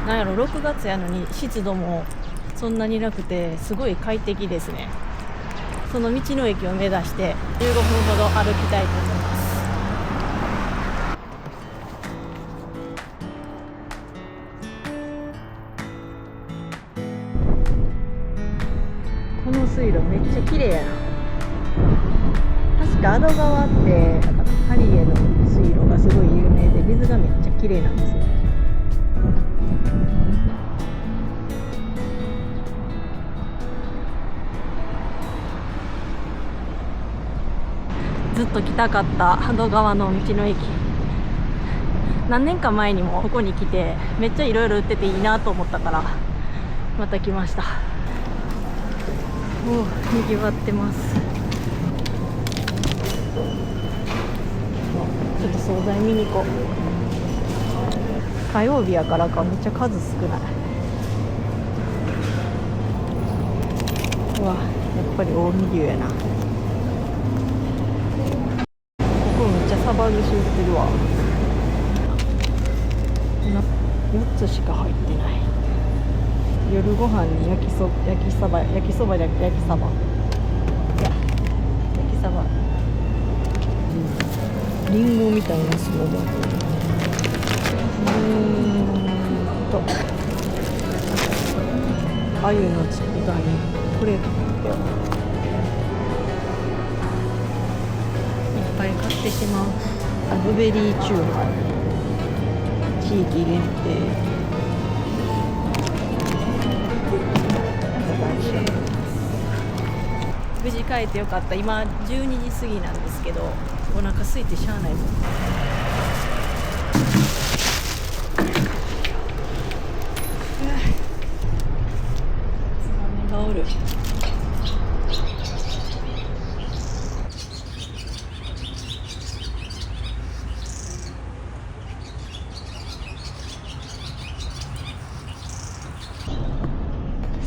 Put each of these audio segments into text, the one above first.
なんやろ、6月やのに湿度もそんなになくてすごい快適ですね。その道の駅を目指して15分ほど歩きたいと思います。この水路めっちゃ綺麗やな。確かアド川ってハリエの水路がすごい有名で水がめっちゃ綺麗なんですよ。ずっと来たかった波戸川の道の駅。何年か前にもここに来てめっちゃいろいろ売ってていいなと思ったからまた来ました。おお、にぎわってます。ちょっと惣菜見に行こう。火曜日やからかめっちゃ数少ない。うわ、やっぱり近江牛やな。ここめっちゃサバ寿司売ってるわ。4つしか入ってない。夜ご飯に焼きそばじゃなくて焼きサバ、いや焼きサバ、リンゴみたいなスノボ。鮎の佃煮、これいっぱい買ってしまう。アグベリーチューハイ、地域限定。無事帰ってよかった。今12時過ぎなんですけどお腹空いてしゃあないもん。ツバメがおる。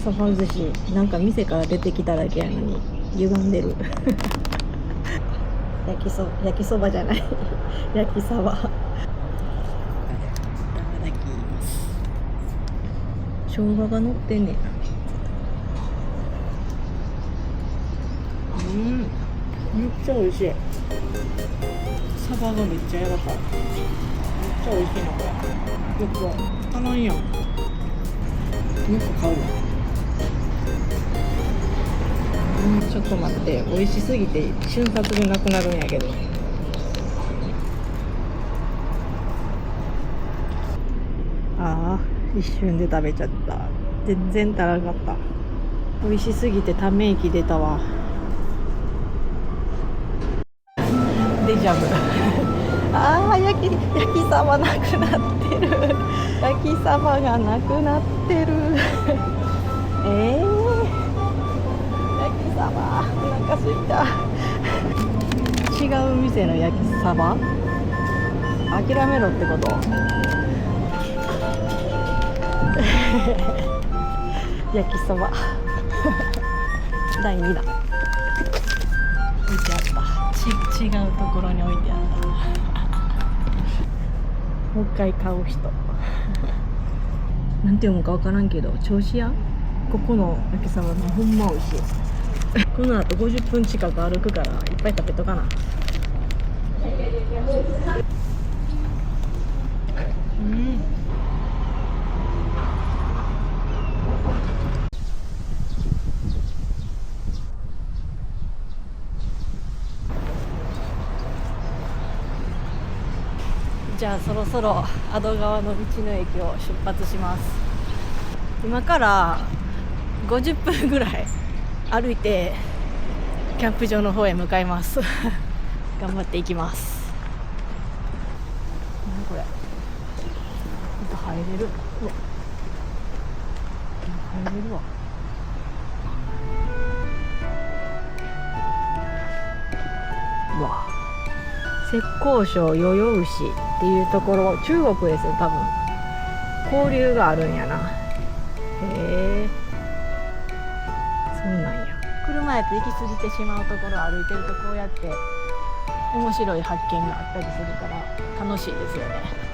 サバ寿司なんか店から出てきただけやのに歪んでる焼きそばじゃない焼きサバ。いただきます。生姜が乗ってんねんな。めっちゃ美味しい。サバがめっちゃ柔らかい。めっちゃ美味しいなこれ。よく頼んやん。よく買うわ。ちょっと待って、美味しすぎて瞬殺でなくなるんやけど。ああ、一瞬で食べちゃった。全然足らなかった。美味しすぎてため息出たわ。デジャブああ、焼きサバなくなってる焼きサバがなくなってるサバ、お腹すいた。違う店の焼きサバ？諦めろってこと？焼きそば第2弾置いてあった。違うところに置いてあった。もう一回買う人なんて読むか分からんけど、銚子屋、ここの焼きそばほんま美味しい。この後50分近く歩くからいっぱい食べとかな。じゃあそろそろ安堵川の道の駅を出発します。今から50分ぐらい歩いてキャンプ場の方へ向かいます頑張っていきます。何これ、入れる。入れるわ。うわ、浙江省余余市っていうところ、中国ですよ多分。交流があるんやな。へえ、そうなんや。車やと行き過ぎてしまうところを歩いてるとこうやって面白い発見があったりするから楽しいですよね。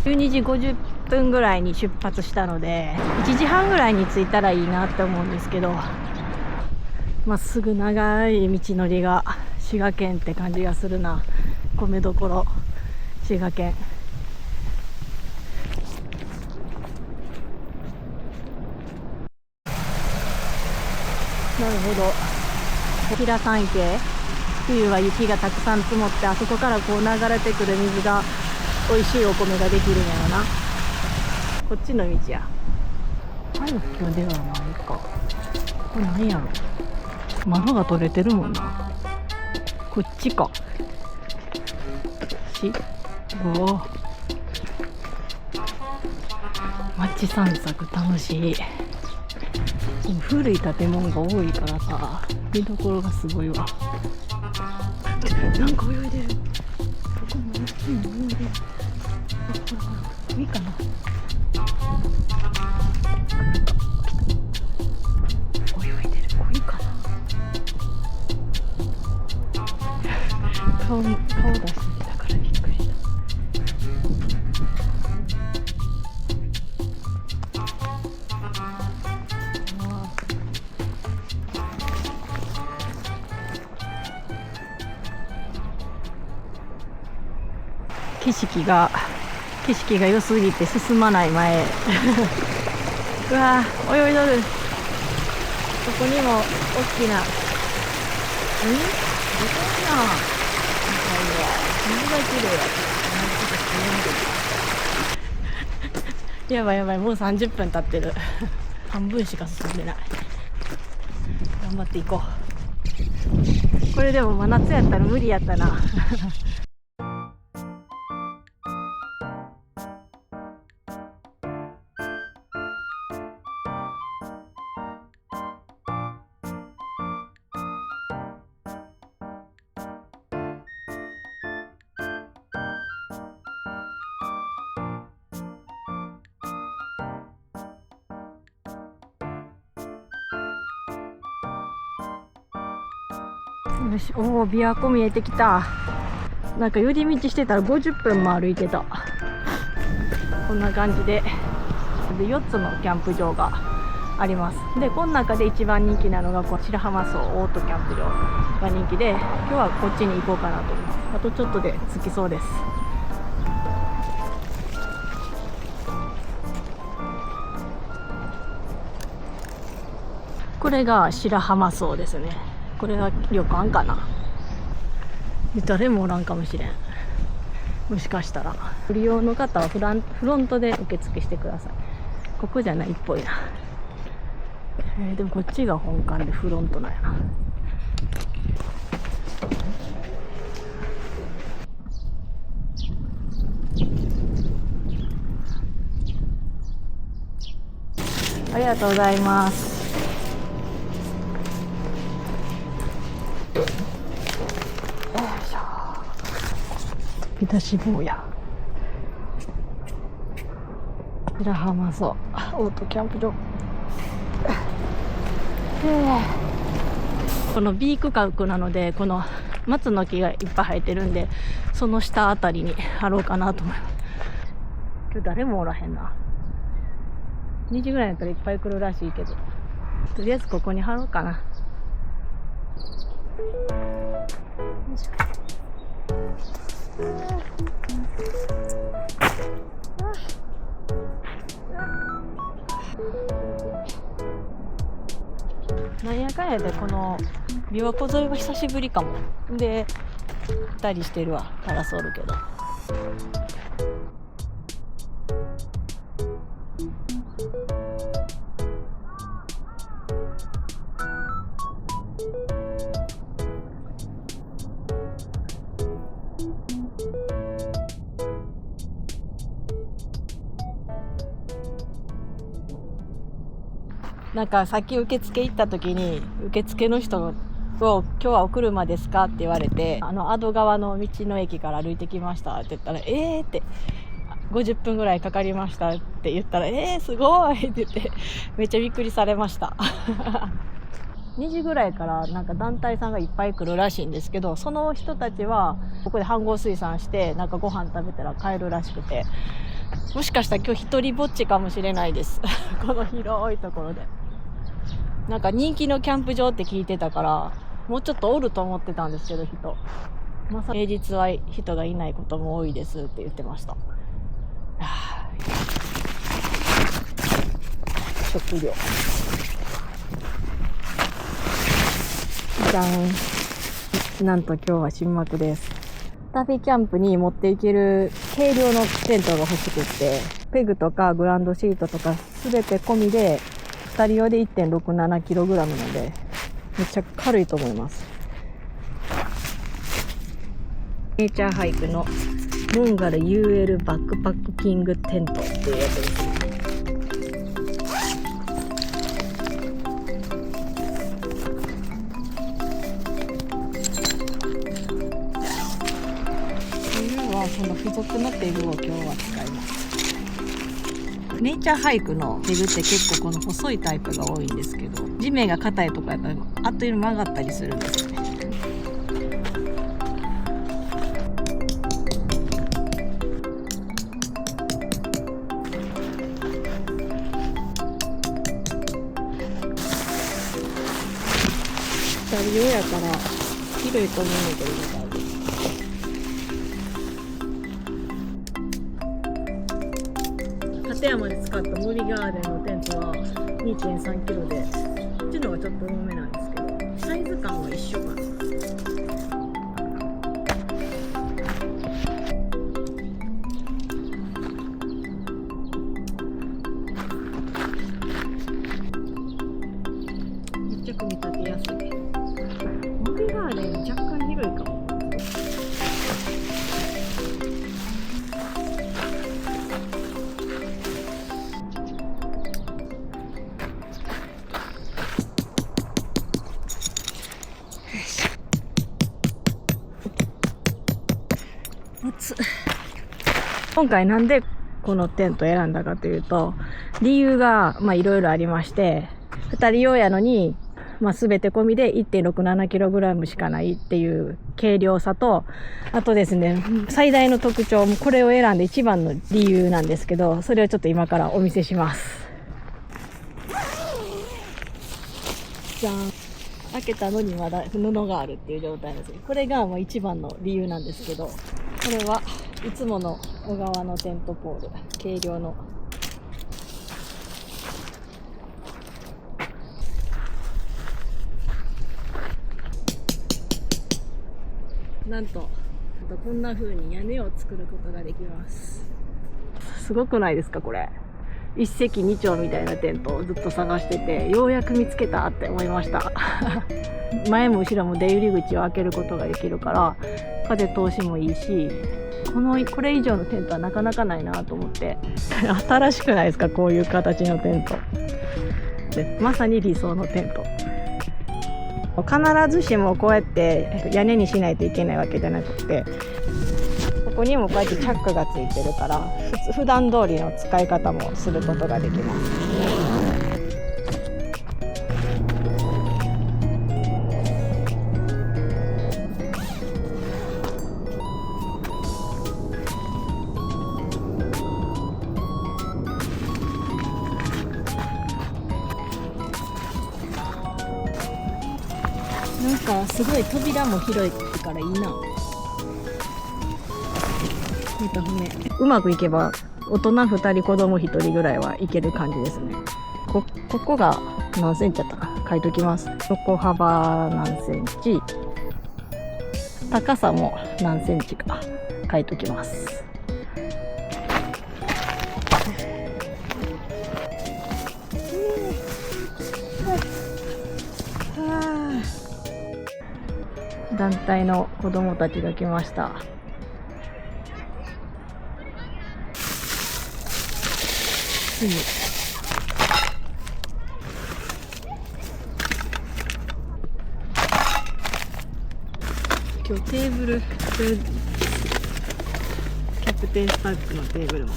12時50分ぐらいに出発したので1時半ぐらいに着いたらいいなって思うんですけど、まっすぐ長い道のりが滋賀県って感じがするな。米どころ滋賀県。なるほど。平山系、冬は雪がたくさん積もって、あそこからこう流れてくる水が美味しいお米ができるんやろな。こっちの道や。太陽ではないか。これ何やろ。窓が取れてるもんな。こっちか。おお。街散策楽しい。古い建物が多いからさ、見どころがすごいわ。なんか泳いでる。どこも大きいの泳いでる。ほらほら、いいかな。泳いでる。いいかな。顔出してきたからびっくりした。景色が良すぎて進まない前うわー泳いどる。ここにも大きなどこやな。水がきれいやばいやばい、もう30分経ってる半分しか進んでない。頑張っていこう。これでも真夏やったら無理やったなよし、おお、琵琶湖見えてきた。なんか寄り道してたら50分も歩いてた。こんな感じで4つのキャンプ場があります。で、この中で一番人気なのがこの白浜荘オートキャンプ場が人気で、今日はこっちに行こうかなと思います。あとちょっとで着きそうです。これが白浜荘ですね。これは旅館かな。誰もおらんかもしれん。もしかしたらご利用の方はフロントで受付してください。ここじゃないっぽいな。でもこっちが本館でフロントなんやな。ありがとうございます。見出し坊や白浜荘オートキャンプ場。この B 区画なので、この松の木がいっぱい生えてるんで、その下あたりに貼ろうかなと思います。今日誰もおらへんな。2時ぐらいだったらいっぱい来るらしいけど、とりあえずここに貼ろうかな。よいしょ。なんやかんやでこの琵琶湖沿いは久しぶりかも。で2人してるわ。パラソルけど。なんかさっき受付行った時に受付の人を今日はお車ですかって言われて、アド川の道の駅から歩いてきましたって言ったら、って50分ぐらいかかりましたって言ったら、すごいって言ってめっちゃびっくりされました2時ぐらいからなんか団体さんがいっぱい来るらしいんですけど、その人たちはここで飯盒水産してなんかご飯食べたら帰るらしくて、もしかしたら今日一人ぼっちかもしれないですこの広いところで。なんか人気のキャンプ場って聞いてたから、もうちょっとおると思ってたんですけど、人。まさ平日は人がいないことも多いですって言ってました。食料。じゃん。なんと今日は新幕です。旅キャンプに持っていける軽量のテントが欲しくって、ペグとかグランドシートとかすべて込みで、2人用で 1.67kg なので、めっちゃ軽いと思います。ネイチャーハイクのモンガル UL バックパックキングテントっていうやつですね。その付属のペグを今日は使います。ネイチャーハイクのペグって結構この細いタイプが多いんですけど、地面が硬いとかやっぱりあっという間に曲がったりするんですよね。2人用やから広いと思うんだけど、立山で使った森ガーデンのテントは 2.3kg で、こっちの方がちょっと重めなんですけど、サイズ感は一緒かな。めっちゃ組み立てやすい。森ガーデン若干広いかも。今回なんでこのテントを選んだかというと、理由がいろいろありまして、2人用やのに、全て込みで 1.67kg しかないっていう軽量さと、あとですね、最大の特徴、これを選んで一番の理由なんですけど、それをちょっと今からお見せします。じゃん。開けたのにまだ布があるっていう状態です。これが一番の理由なんですけど、これはいつもの小川のテントポール、軽量の。なんと、こんな風に屋根を作ることができます。すごくないですかこれ。一石二鳥みたいなテントをずっと探してて、ようやく見つけたって思いました前も後ろも出入り口を開けることができるから風通しもいいし、これ以上のテントはなかなかないなと思って新しくないですかこういう形のテントで、まさに理想のテント。必ずしもこうやって屋根にしないといけないわけじゃなくて、ここにもこうやってチャックがついてるから普段通りの使い方もすることができます。なんかすごい扉も広いからいいな。見た船。うまくいけば大人2人子供1人ぐらいはいける感じですね。ここが何センチだったか書いときます。横幅何センチ、高さも何センチか書いときます。団体の子供たちが来ました。今日テーブル、キャプテンスタックのテーブルも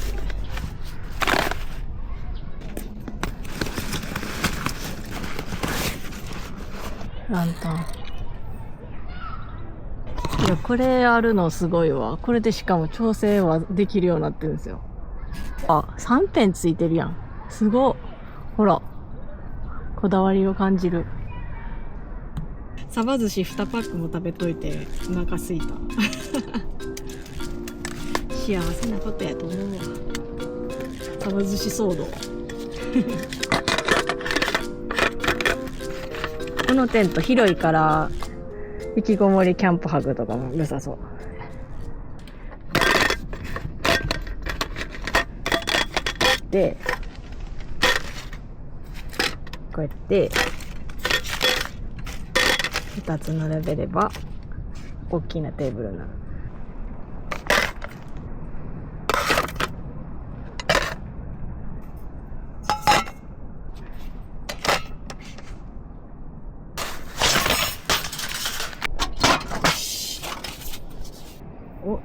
ランタン。いやこれあるのすごいわ。これでしかも調整はできるようになってるんですよ。あ、3点ついてるやん。すごっ。ほら。こだわりを感じる。サバ寿司2パックも食べといてお腹すいた。幸せなことやと思うわ。サバ寿司騒動。このテント広いから引きこもりキャンプ泊とかも良さそう。でこうやって2つ並べれば大きなテーブルになる。お、よ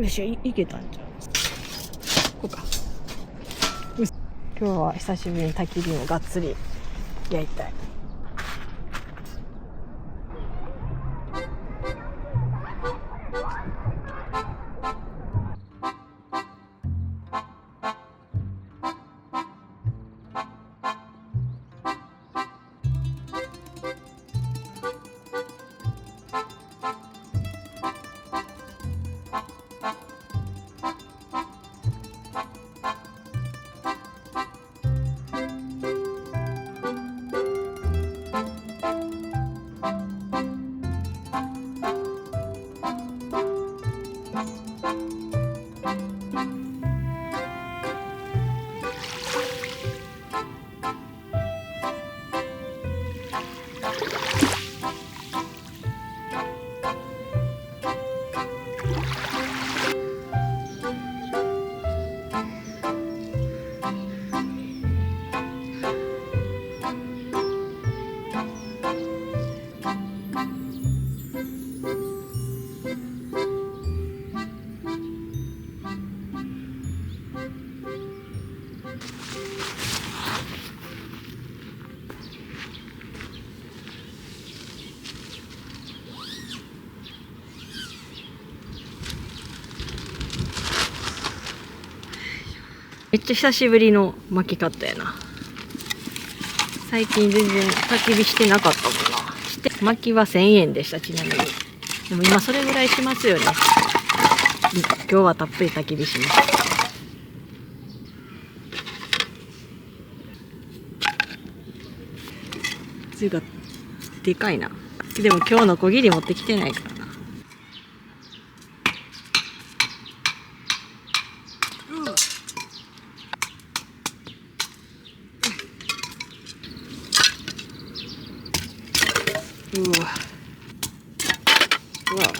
っしゃ、いけたんじゃん。こうか。今日は久しぶりに焚き火をがっつり焼いたい。めっちゃ久しぶりの巻きカットやな。最近全然焚き火してなかったもんな。薪は1000円でした、ちなみに。でも今それぐらいしますよね。今日はたっぷり焚き火します。つゆがでかいな。でも今日のこぎり持ってきてないからな。うわ。うわ。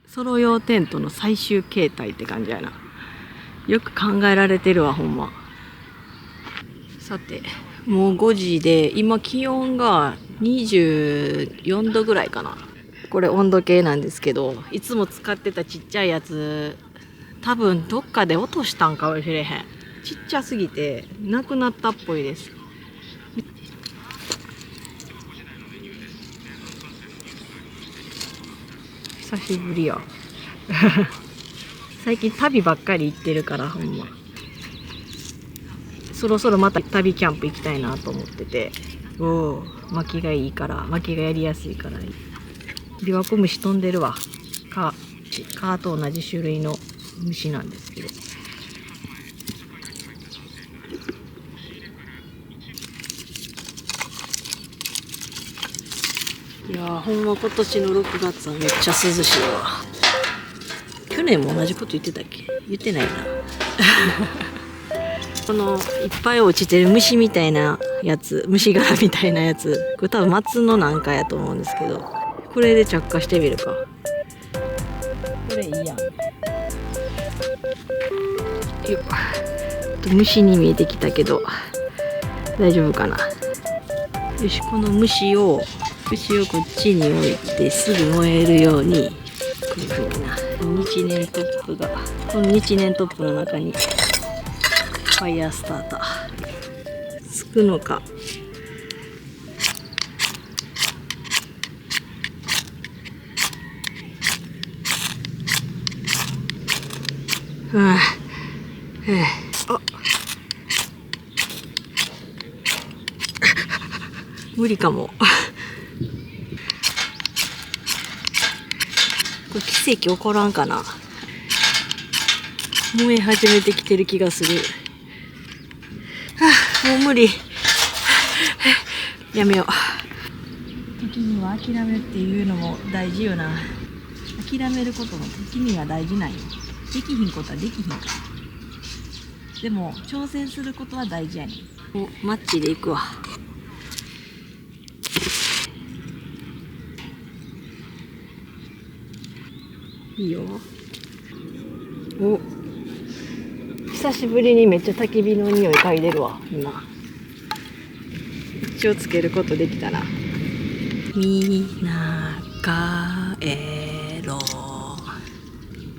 ソロ用テントの最終形態って感じやな。よく考えられてるわ、ほんま。さて、もう5時で、今気温が24度ぐらいかな。これ温度計なんですけど、いつも使ってたちっちゃいやつ、多分どっかで落としたんかもしれへん。ちっちゃすぎて、なくなったっぽいです。久しぶりや。最近旅ばっかり行ってるからほんま。そろそろまた旅キャンプ行きたいなと思ってて。おお、薪がいいから、薪がやりやすいからいい。琵琶湖虫飛んでるわ。蚊と同じ種類の虫なんですけど。でいやー、ほんま今年の6月はめっちゃ涼しいわ。去年も同じこと言ってたっけ？言ってないな。このいっぱい落ちてる虫みたいなやつ、虫柄みたいなやつ、これ多分松のなんかやと思うんですけど、これで着火してみるか。これいいやん。よっ、虫に見えてきたけど大丈夫かな。よし、この虫をこっちに置いてすぐ燃えるように、こういう風にな。日燃トップが、この日燃トップの中にファイヤースターターつくのか。あ、無理かも。これ奇跡起こらんかな。燃え始めてきてる気がする。もう無理。やめよう。時には諦めるっていうのも大事よな。諦めることも時には大事なんよ。できひんことはできひんから。でも挑戦することは大事やねん。お、マッチでいくわ。いいよ。お、久しぶりにめっちゃ焚き火の匂い嗅いでるわ。今一応つけることできたな。みなかえろ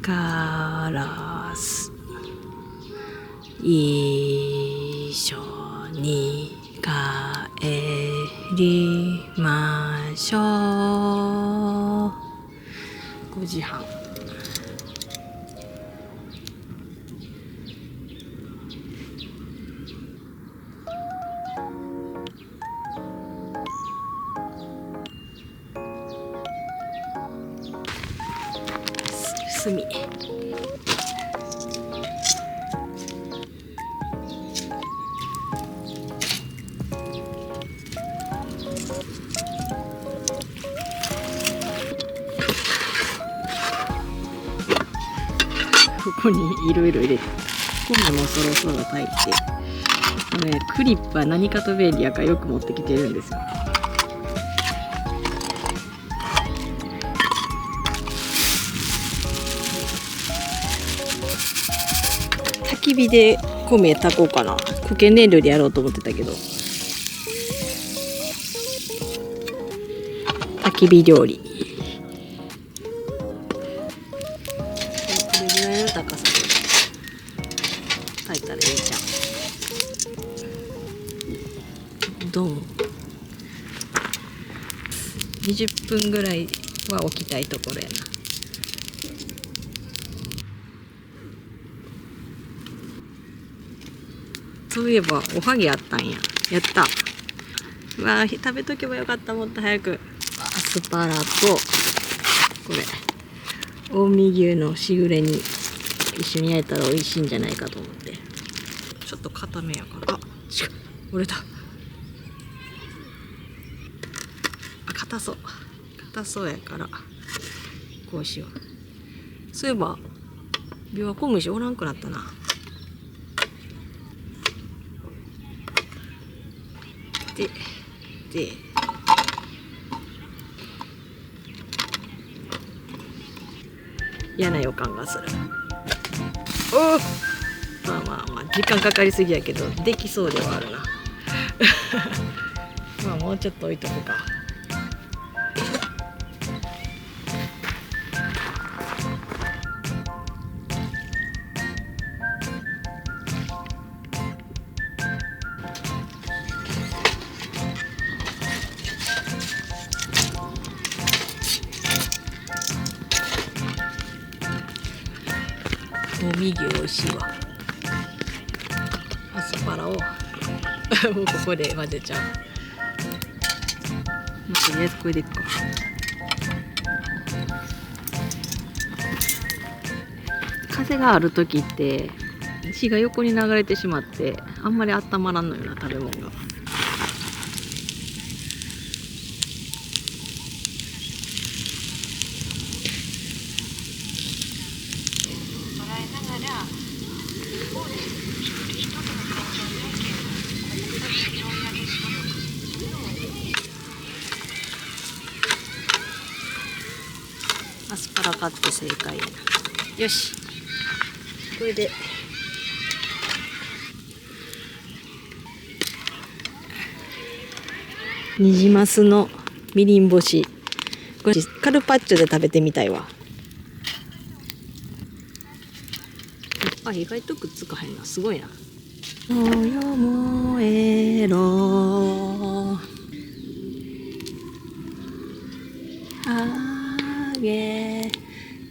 カラス一緒に帰りましょう。5時半。炭。ここにいろいろ入れて、米もそろそろ炊いて、これクリップは何かと便利やからよく持ってきてるんですよ。焚き火で米炊こうかな。苔燃料でやろうと思ってたけど、焚き火料理。これぐらいの高さで炊いたらいいじゃん。ドン。20分ぐらいは置きたいところやな。そういえばおはぎあったんや。やった。うわー、食べとけばよかった。もっと早く。アスパラとこれ近江牛のしぐれに一緒に焼いたら美味しいんじゃないかと思って。ちょっと固めやから。あ、折れた。あ、硬そう。硬そうやからこうしよう。そういえば琵琶湖虫おらんくなったな。で嫌な予感がする。お、まあ時間かかりすぎやけどできそうではあるな。まあもうちょっと置いとくか。近江牛美味しいわ。アスパラをもうここで混ぜちゃう。もうとりあえずこれでいくか。風がある時って血が横に流れてしまってあんまり温まらんのよな、食べ物が。アスパラ買って正解やな。よし、これでニジマスのみりん干し、これカルパッチョで食べてみたいわ。あ、意外とくっつかへんな。すごいな。およ燃えろあげ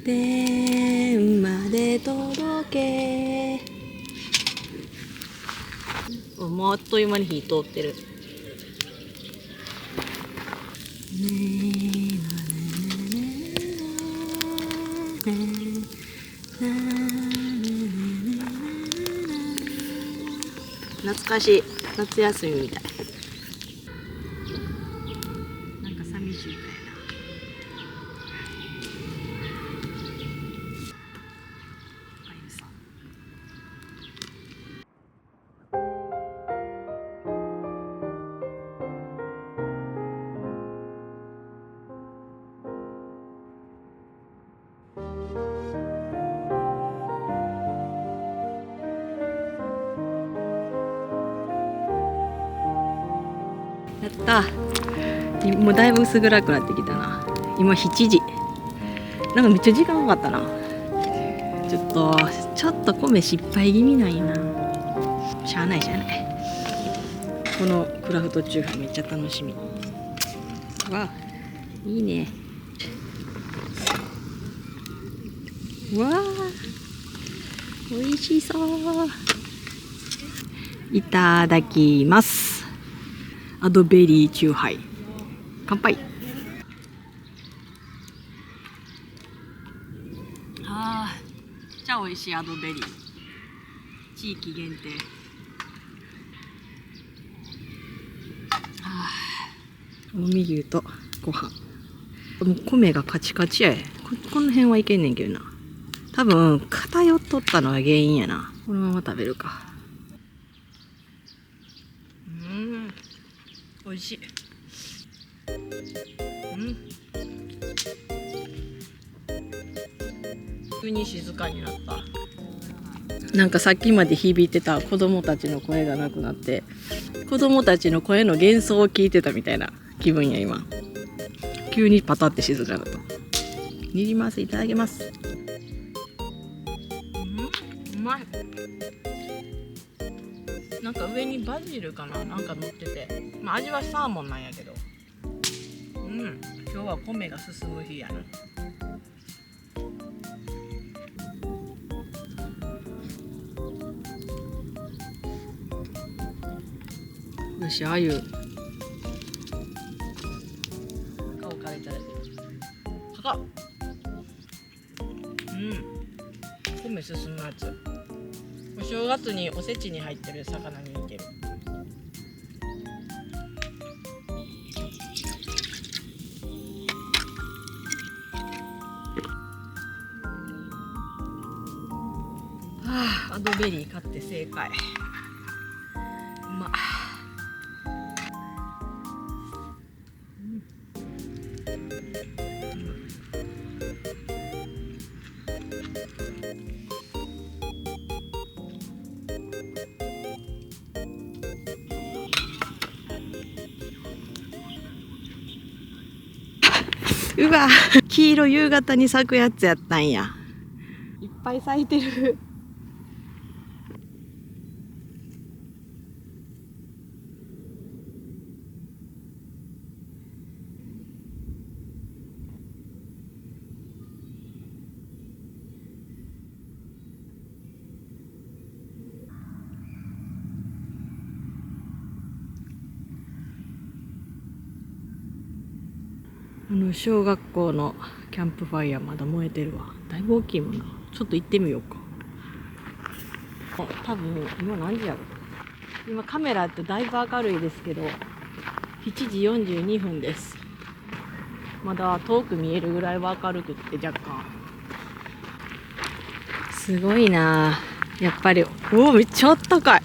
天まで届け。もうあっという間に火通ってる。懐かしい。夏休みみたい。なんか寂しいみたいな。あゆさん。やった。もうだいぶ薄暗くなってきたな。今7時。なんかめっちゃ時間かかったな。ちょっと米失敗気味なんやな。しゃあないしゃあない。このクラフトチューハイめっちゃ楽しみ。わ、いいね。わあ、美味しそう。いただきます。アドベリーチューハイ。乾杯。あー、めっちゃ美味しいアドベリー。地域限定。近江牛とご飯。もう米がカチカチや。この辺はいけんねんけどな。多分偏っとったのが原因やな。このまま食べるか。美味しい。急に静かになった。なんかさっきまで響いてた子供たちの声がなくなって、子供たちの声の幻想を聞いてたみたいな気分や今。急にパタって静かだと。煮ります。いただきます。うまい。なんか上にバジルかな、なんか乗ってて、まあ味はサーモンなんやけど、今日は米が進む日やな。よし、あゆ顔からいただいて。高っ。米進むやつ。お正月におせちに入ってる魚に似てる。アドベリー買って正解。うまっ。うわ、黄色夕方に咲くやつやったんや。いっぱい咲いてる。小学校のキャンプファイヤーまだ燃えてるわ。だいぶ大きいもんな。ちょっと行ってみようか。多分今何時やろ。今カメラってだいぶ明るいですけど、7時42分です。まだ遠く見えるぐらいは明るくって若干。すごいな。やっぱりおお、めっちゃあったかい。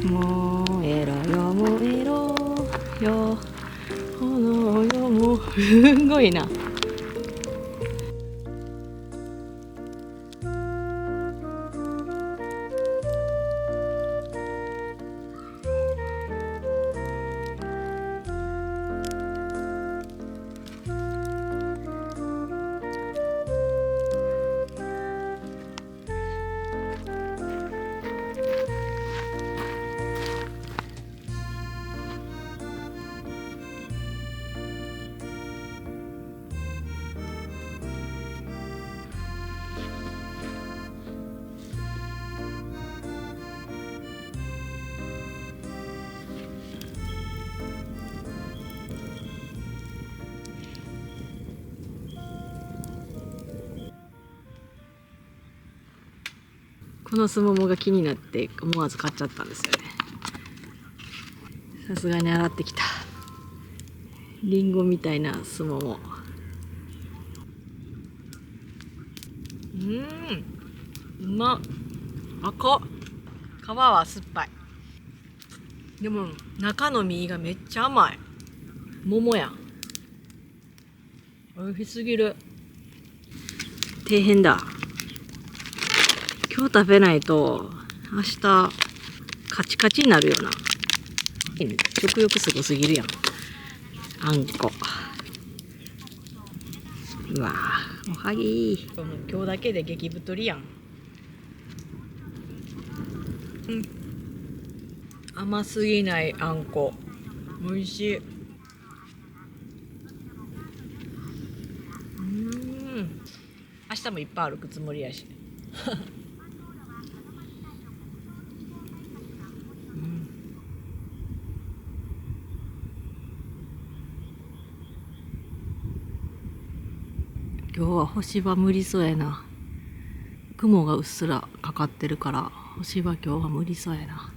燃えろよ燃えろよ炎よ、もうすごいな。このすももが気になって思わず買っちゃったんですよね。さすがに洗ってきた。リンゴみたいなすもも。うまっ。赤っ。皮は酸っぱい。でも中の実がめっちゃ甘い。桃やん。美味しすぎる。大変だ。今日食べないと明日カチカチになるよな。食欲すごすぎるやん。あんこ。うわぁ、おはぎ。今日だけで激太りやん。甘すぎないあんこ。美味しい。明日もいっぱい歩くつもりやし。今日は星は無理そうやな。雲がうっすらかかってるから星は今日は無理そうやな。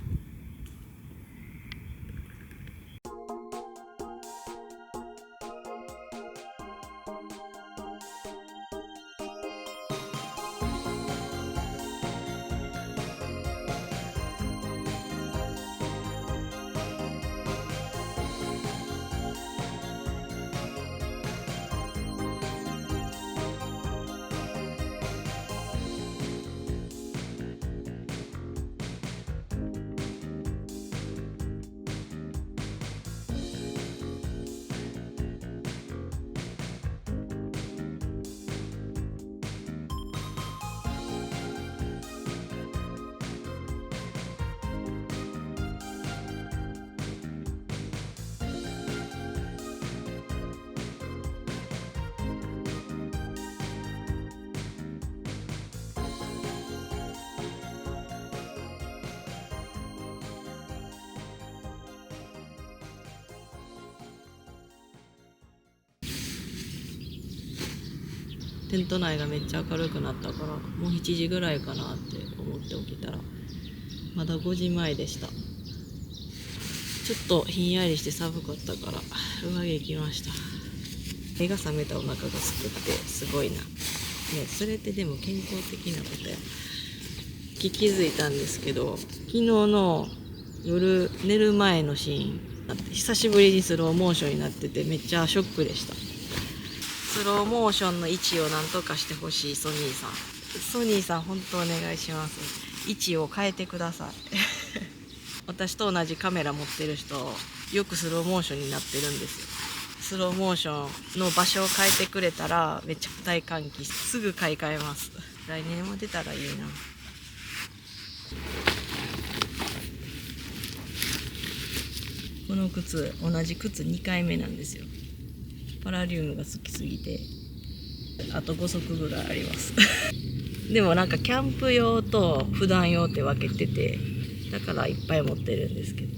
テント内がめっちゃ明るくなったからもう7時ぐらいかなって思って起きたらまだ5時前でした。ちょっとひんやりして寒かったから上着着ました。目が覚めたお腹がすくってすごいな。ね、それってでも健康的なことや。気づいたんですけど、昨日の夜寝る前のシーン久しぶりにスローモーションになっててめっちゃショックでした。スローモーションの位置をなんとかしてほしい。ソニーさん、ソニーさん本当お願いします。位置を変えてください。私と同じカメラ持ってる人よくスローモーションになってるんですよ。スローモーションの場所を変えてくれたらめっちゃ大歓喜。すぐ買い替えます。来年も出たらいいな。この靴同じ靴2回目なんですよ。パラリウムが好きすぎてあと5足ぐらいあります。でもなんかキャンプ用と普段用って分けててだからいっぱい持ってるんですけど。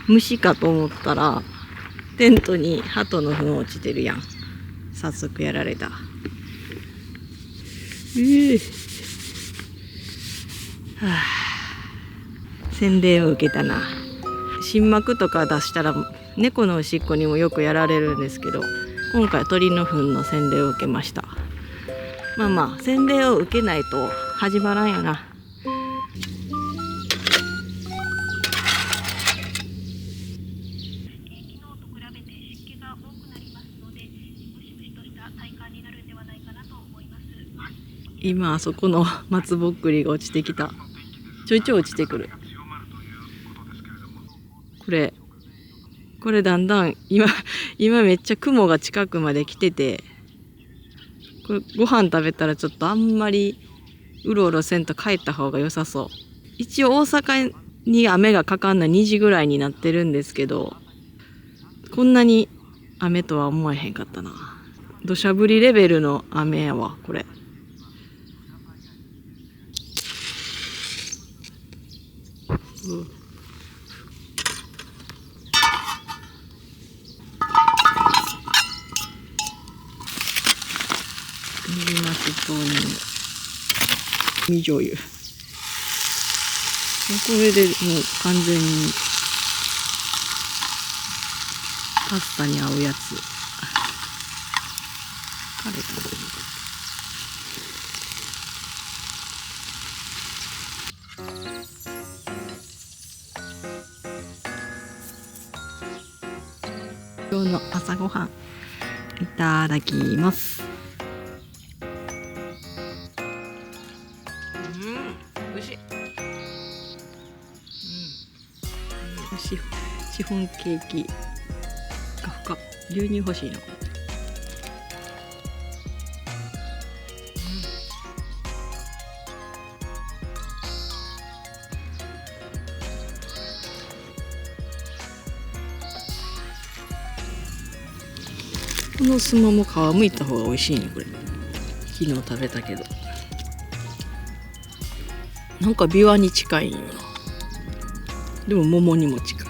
虫かと思ったらテントに鳩の糞落ちてるやん。早速やられた。洗礼を受けたな。心膜とか出したら猫のおしっこにもよくやられるんですけど、今回鳥の糞の洗礼を受けました。まあまあ洗礼を受けないと始まらんよな。今あそこの松ぼっくりが落ちてきた。ちょいちょい落ちてくる。これだんだん今めっちゃ雲が近くまで来てて、これご飯食べたらちょっとあんまりうろうろせんと帰った方が良さそう。一応大阪に雨がかかんない2時ぐらいになってるんですけど、こんなに雨とは思えへんかったな。土砂降りレベルの雨やわこれ。ニジマス豆乳、み醤油。これでもう完全にパスタに合うやつ。カレーかな。今日の朝ごはんいただきます。美味しい。シフォンケーキがふか。牛乳欲しいな。このスモも皮むいた方が美味しいねこれ。昨日食べたけど、なんかビワに近いんよな。でも桃にも近い。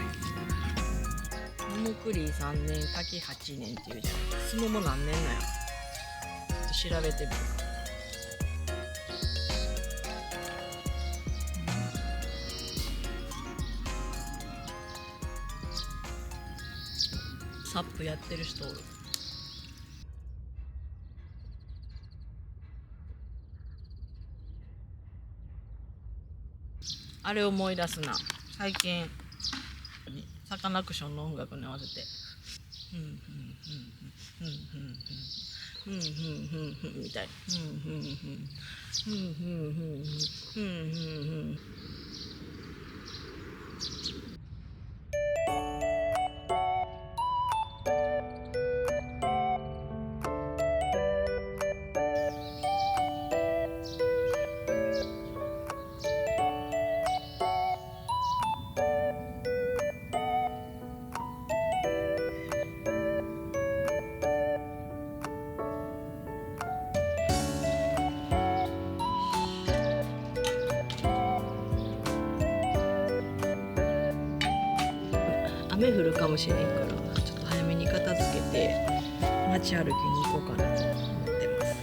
桃栗3年柿8年っていうじゃない。スモも何年なんや。ちょっと調べてみる。サップやってる人おる。あれ思い出すな。最近サカナクションの音楽に合わせてみたいな。雨降るかもしれんからちょっと早めに片付けて街歩きに行こうかなと思ってます。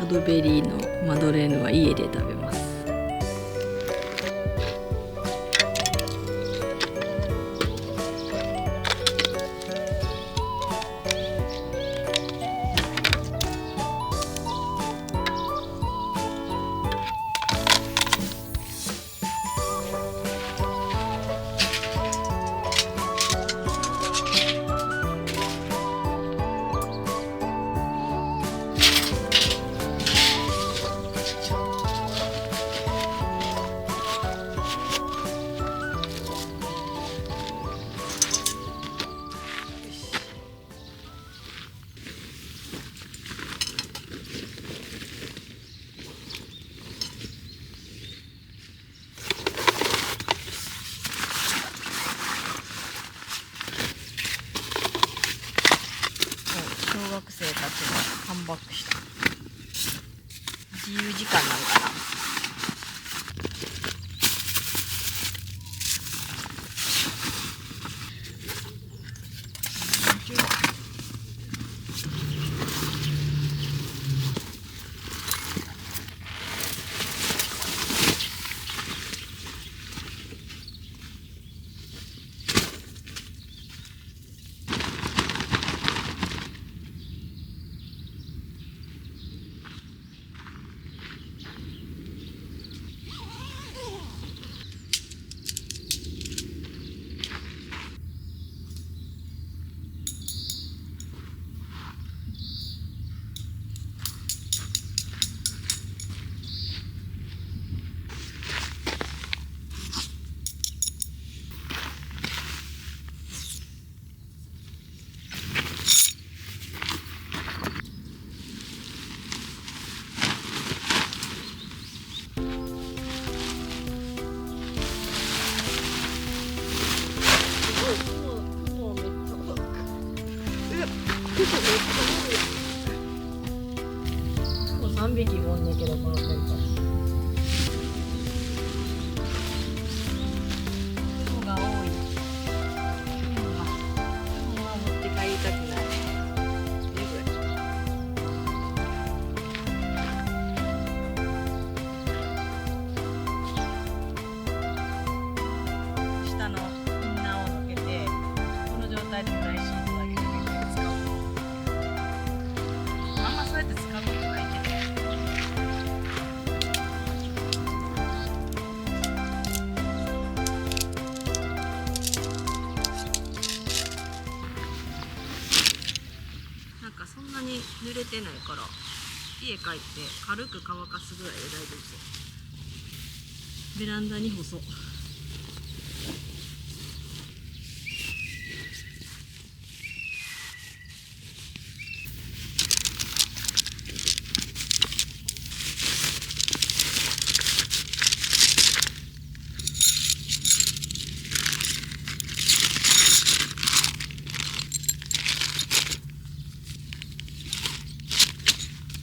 アドベリーのマドレーヌは家で食べます。学生たちがカムバックした。自由時間なのかな。もう3匹もおんねんけど、このテント。雲が多い。雲は持って帰りたくない。下のインナーをのけて、この状態でフライシートだけかけて使う。あんまそうやって使うことないけど。なんかそんなに濡れてないから家帰って軽く乾かすぐらいで大丈夫そう。ベランダに干そう。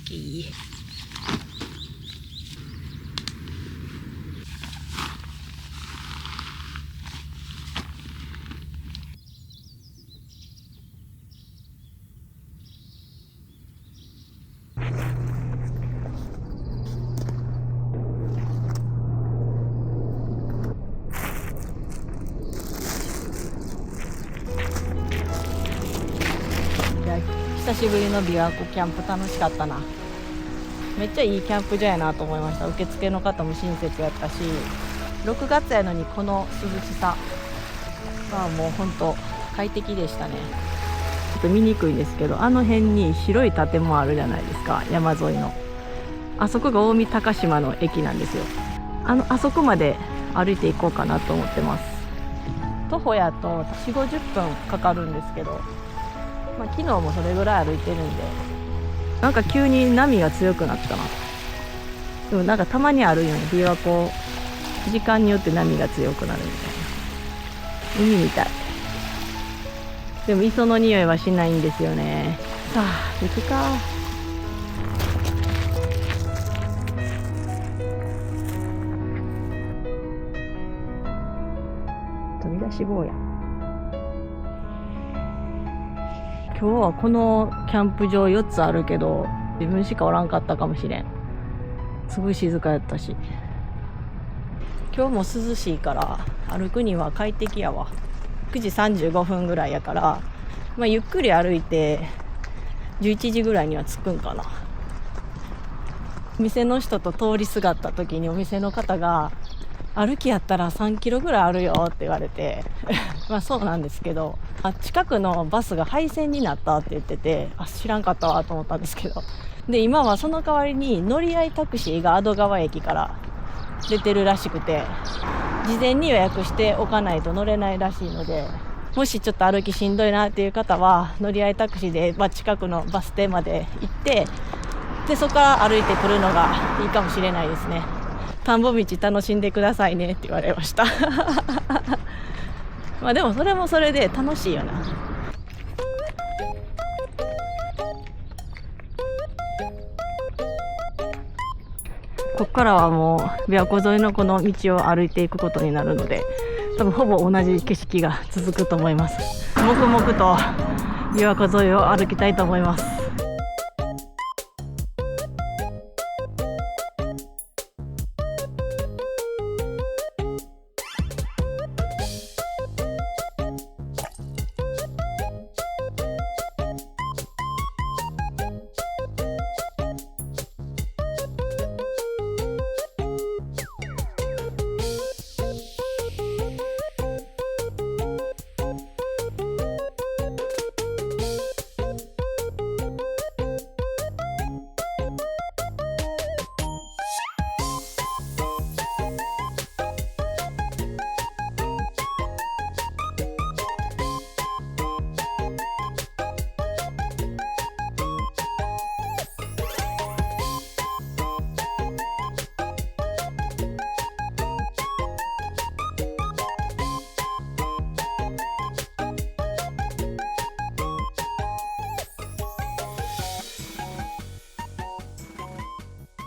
いい。久しぶりの琵琶湖キャンプ楽しかったな。めっちゃいいキャンプ場やなと思いました。受付の方も親切やったし、6月やのにこの涼しさはもうほんと快適でしたね。ちょっと見にくいんですけど、あの辺に白い建物あるじゃないですか、山沿いの。あそこが近江高島の駅なんですよ。あそこまで歩いていこうかなと思ってます。徒歩やと4、50分かかるんですけど、昨日もそれぐらい歩いてるんで、なんか急に波が強くなったな。でもなんかたまにあるよね、琵琶湖、時間によって波が強くなるみたいな。海みたい。でも磯の匂いはしないんですよね。さあ行くか。飛び出し坊や。今日はこのキャンプ場4つあるけど、自分しかおらんかったかもしれん。すごい静かやったし。今日も涼しいから歩くには快適やわ。9時35分ぐらいやから、ゆっくり歩いて11時ぐらいには着くんかな。店の人と通りすがった時にお店の方が、歩きやったら3キロぐらいあるよって言われてそうなんですけど、近くのバスが廃線になったって言ってて、知らんかったわと思ったんですけど、で今はその代わりに乗り合いタクシーが安堵川駅から出てるらしくて、事前に予約しておかないと乗れないらしいので、もしちょっと歩きしんどいなっていう方は乗り合いタクシーで、近くのバス停まで行って、でそこから歩いてくるのがいいかもしれないですね。田んぼ道楽しんでくださいねって言われましたでもそれもそれで楽しいよな。こっからはもう琵琶湖沿いのこの道を歩いていくことになるので、多分ほぼ同じ景色が続くと思います。黙々と琵琶湖沿いを歩きたいと思います。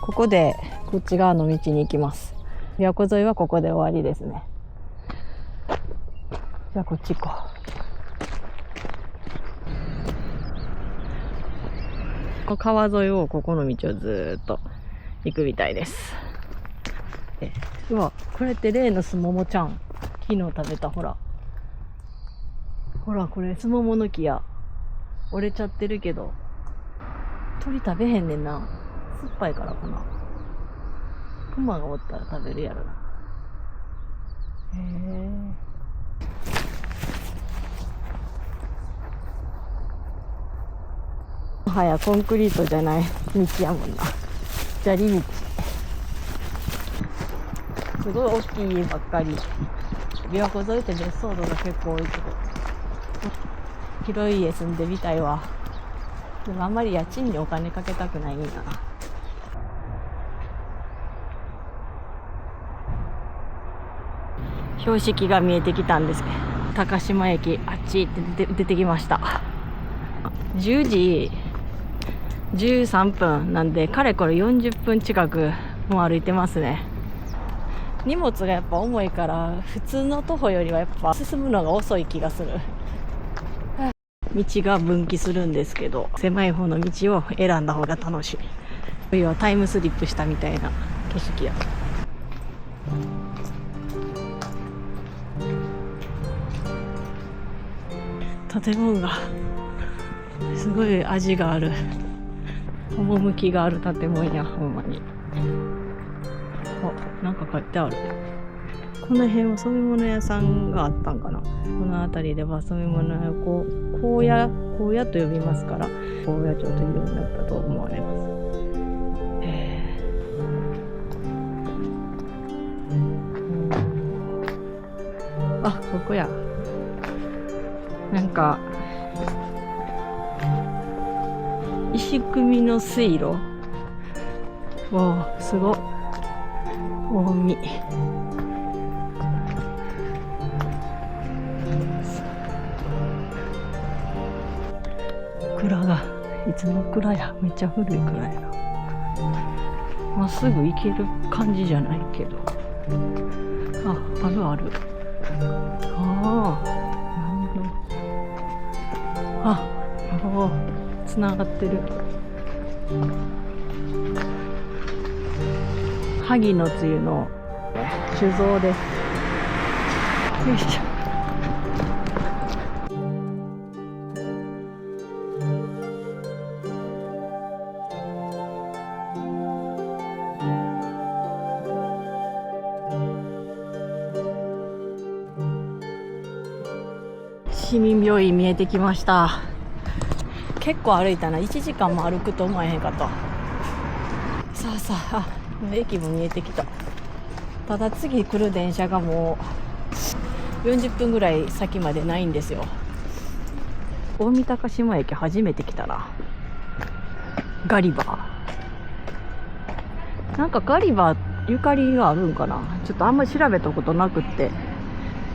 ここでこっち側の道に行きます。琵琶湖沿いはここで終わりですね。じゃあこっち行こう。川沿いをここの道をずっと行くみたいです。うわ、これって例のスモモちゃん。昨日食べた、ほら。ほら、これスモモの木や。折れちゃってるけど。鳥食べへんねんな。酸っぱいからかな。クマがおったら食べるやろな。へえ。もはやコンクリートじゃない道やもんな。砂利道。すごい大きい家ばっかり。琵琶湖沿いって別荘道が結構多いけど。広い家住んでみたいわ。でもあんまり家賃にお金かけたくないんだな。標識が見えてきたんです。高島駅、あっちって出てきました。10時13分なんで、かれこれ40分近くもう歩いてますね。荷物がやっぱ重いから、普通の徒歩よりはやっぱ進むのが遅い気がする。道が分岐するんですけど、狭い方の道を選んだ方が楽しい。冬はタイムスリップしたみたいな景色や。建物がすごい味がある、趣がある建物や。ほんまに。あ、なんか書いてある。この辺は染め物屋さんがあったんかな。この辺りでは染め物屋を荒野と呼びますから、荒野町というようになったと思われます。あ、ここや。なんか石組みの水路。わあ、すごい。大海。蔵がいつの蔵や。めっちゃ古い蔵やな。まっすぐ行ける感じじゃないけど。ある。ああ。つながってる。萩のつゆの酒造です。よいしょ。市民病院見えてきました。結構歩いたな。1時間も歩くと思えへんかった。さあ、駅も見えてきた。ただ次来る電車がもう40分ぐらい先までないんですよ。大三高島駅初めて来たな。ガリバー。なんかガリバーゆかりがあるんかな。ちょっとあんまり調べたことなくって、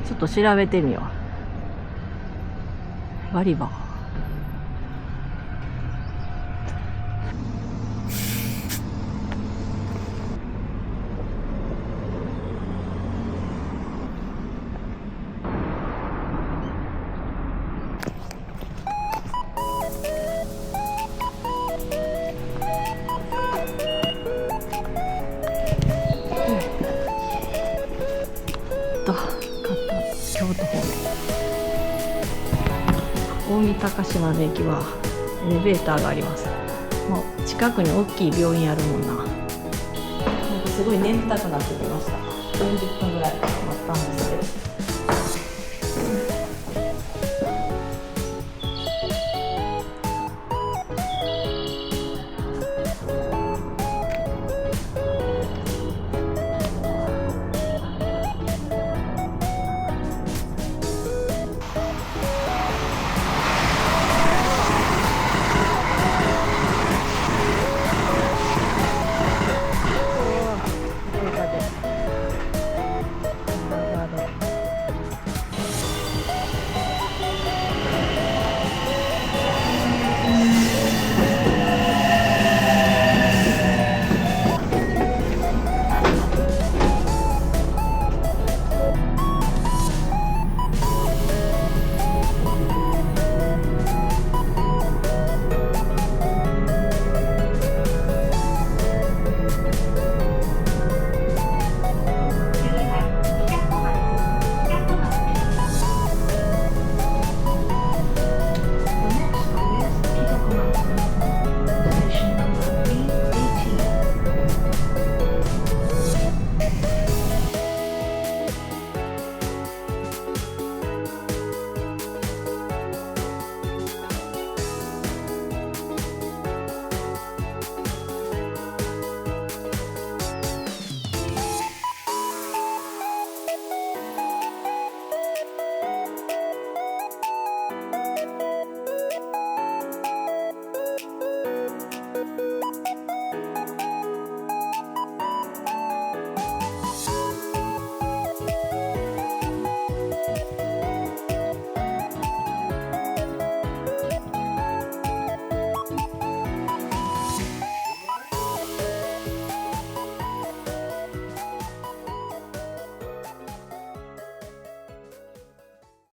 ちょっと調べてみよう。ガリバー。大三高島の駅はエレベーターがあります。もう近くに大きい病院あるもんな。なんかすごい眠たくなってきました。40分ぐらい待ったんですけど。